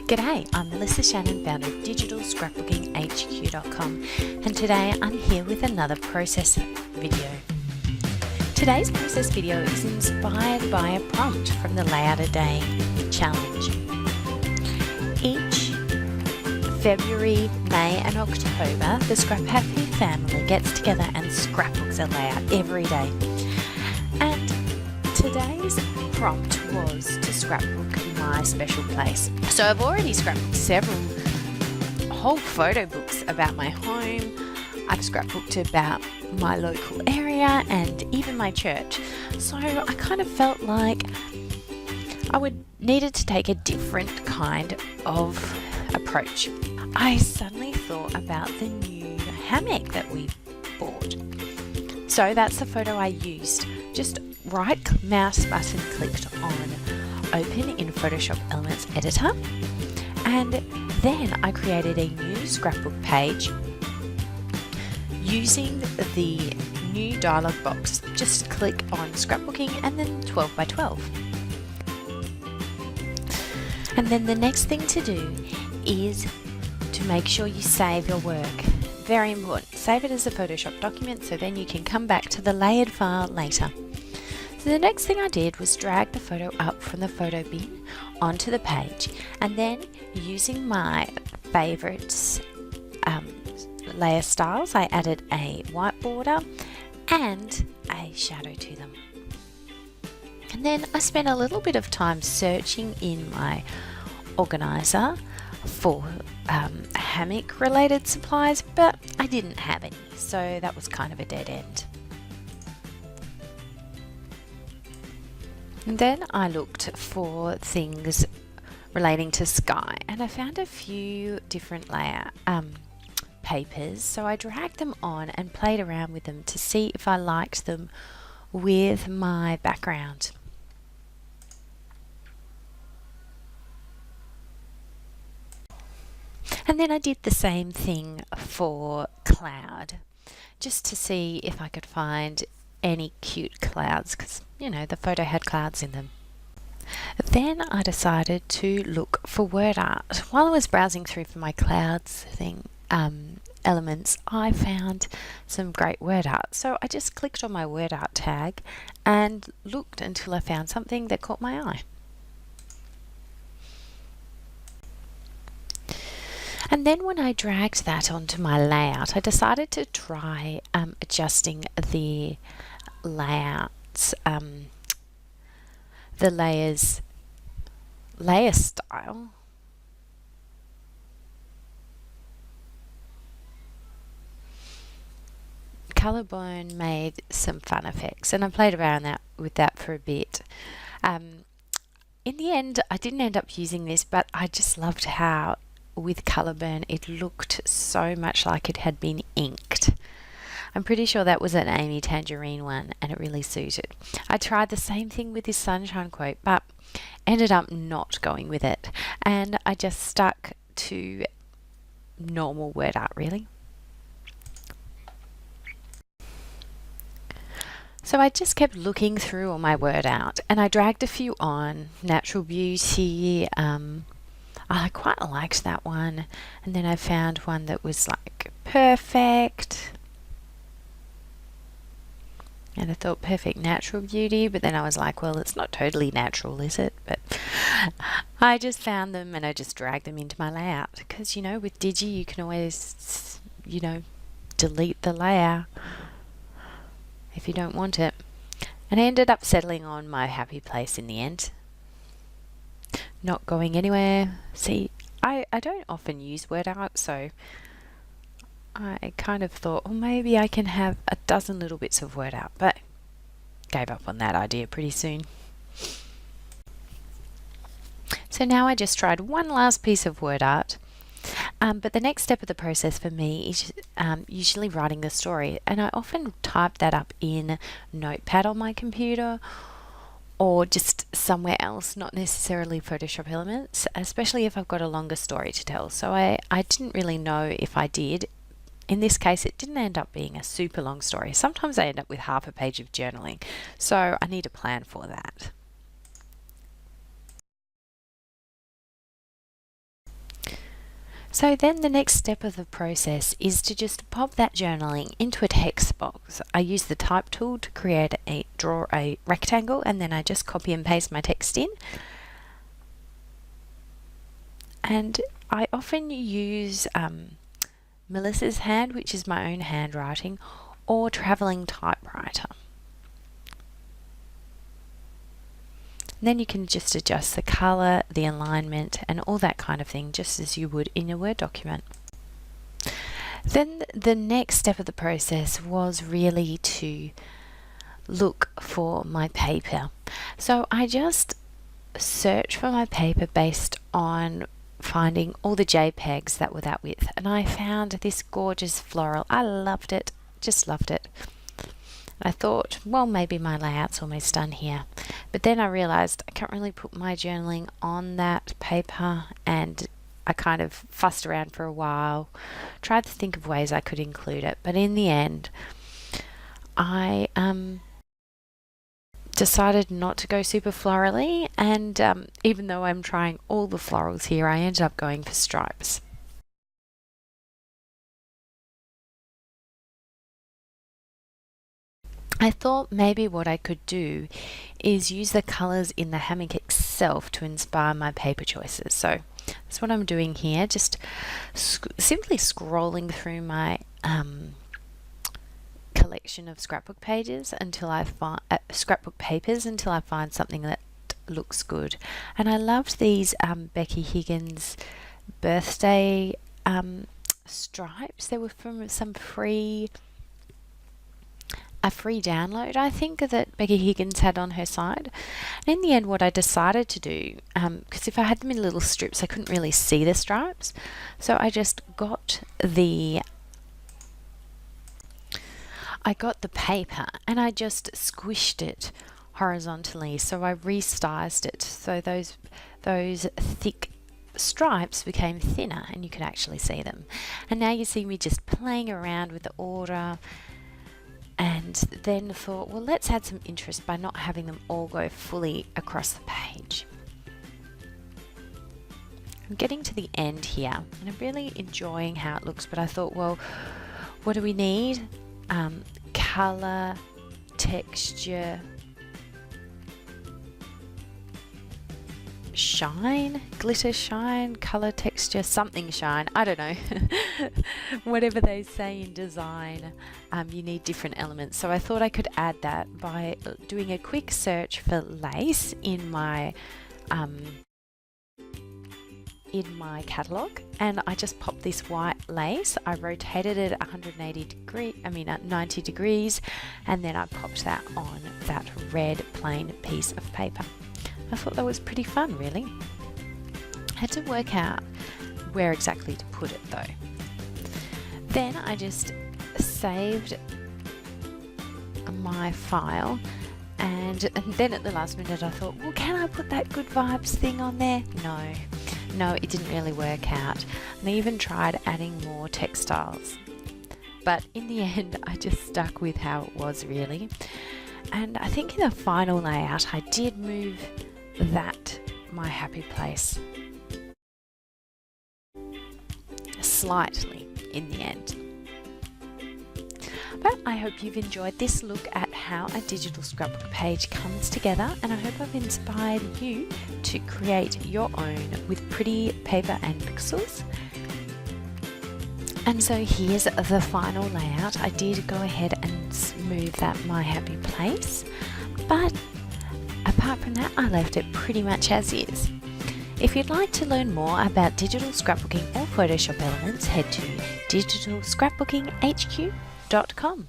G'day, I'm Melissa Shannon, founder of digitalscrapbookinghq.com, and today I'm here with another process video. Today's process video is inspired by a prompt from the Layout a Day challenge. Each February, May and October, the Scrap Happy family gets together and scrapbooks a layout every day. And today's prompt was to scrapbook my special place. So I've already scrapbooked several whole photo books about my home. I've scrapbooked about my local area and even my church. So I kind of felt like I needed to take a different kind of approach. I suddenly thought about the new hammock that we bought. So that's the photo I used. Just right mouse button clicked on open in Photoshop Elements Editor, and then I created a new scrapbook page using the new dialog box. Just click on scrapbooking and then 12 by 12. And then the next thing to do is to make sure you save your work. Very important. Save it as a Photoshop document so then you can come back to the layered file later. So the next thing I did was drag the photo up from the photo bin onto the page, and then using my favorites layer styles, I added a white border and a shadow to them. And then I spent a little bit of time searching in my organizer for hammock related supplies, but I didn't have any, so that was kind of a dead end. And then I looked for things relating to sky, and I found a few different layer papers, so I dragged them on and played around with them to see if I liked them with my background. And then I did the same thing for cloud, just to see if I could find any cute clouds, because you know the photo had clouds in them. Then I decided to look for word art. While I was browsing through for my clouds elements, I found some great word art. So I just clicked on my word art tag and looked until I found something that caught my eye. And then when I dragged that onto my layout, I decided to try adjusting the layouts, the layer style. Colorbone made some fun effects, and I played around with that for a bit. In the end, I didn't end up using this, but I just loved how with Colourburn it looked so much like it had been inked. I'm pretty sure that was an Amy Tangerine one, and it really suited. I tried the same thing with this sunshine quote, but ended up not going with it, and I just stuck to normal word art really. So I just kept looking through all my word art, and I dragged a few on. Natural Beauty, I quite liked that one, and then I found one that was like perfect, and I thought perfect natural beauty, but then I was like, well, it's not totally natural, is it? But I just found them and I just dragged them into my layout, because you know with Digi you can always, you know, delete the layer if you don't want it. And I ended up settling on my happy place in the end, not going anywhere. See, I don't often use word art, so I kind of thought, oh, maybe I can have a dozen little bits of word art, but gave up on that idea pretty soon. So now I just tried one last piece of word art, but the next step of the process for me is usually writing the story, and I often type that up in Notepad on my computer or just somewhere else, not necessarily Photoshop Elements, especially if I've got a longer story to tell. So I didn't really know if I did. In this case, it didn't end up being a super long story. Sometimes I end up with half a page of journaling, so I need a plan for that. So then the next step of the process is to just pop that journaling into a text box. I use the type tool to draw a rectangle, and then I just copy and paste my text in. And I often use Melissa's hand, which is my own handwriting, or travelling typewriter. And then you can just adjust the colour, the alignment, and all that kind of thing, just as you would in a Word document. Then the next step of the process was really to look for my paper. So I just searched for my paper based on finding all the JPEGs that were that width, and I found this gorgeous floral. I loved it, just loved it. I thought, well, maybe my layout's almost done here. But then I realized I can't really put my journaling on that paper, and I kind of fussed around for a while, tried to think of ways I could include it, but in the end I decided not to go super florally, and even though I'm trying all the florals here, I ended up going for stripes. I thought maybe what I could do is use the colours in the hammock itself to inspire my paper choices. So that's what I'm doing here, just simply scrolling through my collection of scrapbook pages until I find scrapbook papers until I find something that looks good. And I loved these Becky Higgins birthday stripes. They were from a free download, I think, that Becky Higgins had on her side. And in the end, what I decided to do, because if I had them in little strips, I couldn't really see the stripes, so I just got the paper and I just squished it horizontally, so I resized it so those thick stripes became thinner and you could actually see them. And now you see me just playing around with the order, and then thought, well, let's add some interest by not having them all go fully across the page. I'm getting to the end here and I'm really enjoying how it looks, but I thought, well, what do we need? Colour, texture, shine, glitter shine, colour, texture, something shine, I don't know. Whatever they say in design, you need different elements. So I thought I could add that by doing a quick search for lace in my catalogue, and I just popped this white lace. I rotated it 90 degrees, and then I popped that on that red plain piece of paper. I thought that was pretty fun, really. I had to work out where exactly to put it though. Then I just saved my file, and then at the last minute I thought, well, can I put that good vibes thing on there? No, it didn't really work out. And I even tried adding more textiles, but in the end I just stuck with how it was, really. And I think in the final layout I did move that my happy place slightly in the end. But I hope you've enjoyed this look at how a digital scrapbook page comes together, and I hope I've inspired you to create your own with pretty paper and pixels. And so here's the final layout. I did go ahead and move that my happy place, but apart from that I left it pretty much as is. If you'd like to learn more about digital scrapbooking or Photoshop elements, head to digitalscrapbookinghq.com.